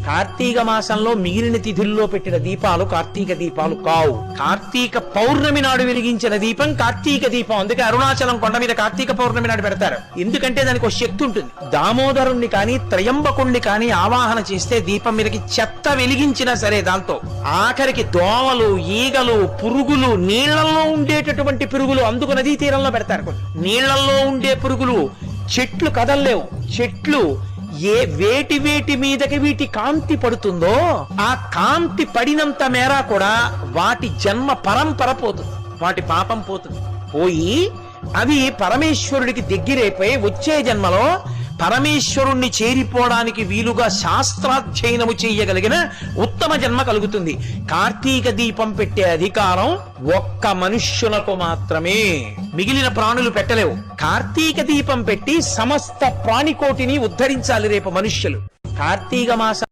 కార్తీక మాసంలో మిగిలిన తిథుల్లో పెట్టిన దీపాలు కార్తీక దీపాలు కావు. కార్తీక పౌర్ణమి నాడు వెలిగించిన దీపం కార్తీక దీపం. అందుకే అరుణాచలం కొండ మీద కార్తీక పౌర్ణమి నాడు పెడతారు. ఎందుకంటే దానికి ఒక శక్తి ఉంటుంది. దామోదరుణ్ణి కాని త్రయంబకుణ్ణి కాని ఆవాహన చేస్తే దీపం మీదకి చెత్త వెలిగించినా సరే దాంతో ఆఖరికి దోమలు, ఈగలు, పురుగులు, నీళ్లలో ఉండేటటువంటి పురుగులు అందుకు నదీ తీరంలో పెడతారు. నీళ్లలో ఉండే పురుగులు, చెట్లు కదల్లేవు. చెట్లు వేటి మీదకి వీటి కాంతి పడుతుందో ఆ కాంతి పడినంత మేర కూడా వాటి జన్మ పరంపర పోతుంది, వాటి పాపం పోతుంది. పోయి అవి పరమేశ్వరుడికి దగ్గరైపోయి వచ్చే జన్మలో పరమేశ్వరుణ్ణి చేరిపోవడానికి వీలుగా శాస్త్రాధ్యయనము చేయగలిగిన ఉత్తమ జన్మ కలుగుతుంది. కార్తీక దీపం పెట్టే అధికారం ఒక్క మనుష్యులకు మాత్రమే, మిగిలిన ప్రాణులు పెట్టలేవు. కార్తీక దీపం పెట్టి సమస్త ప్రాణికోటిని ఉద్ధరించాలి రేపు మనుష్యులు. కార్తీక మాసం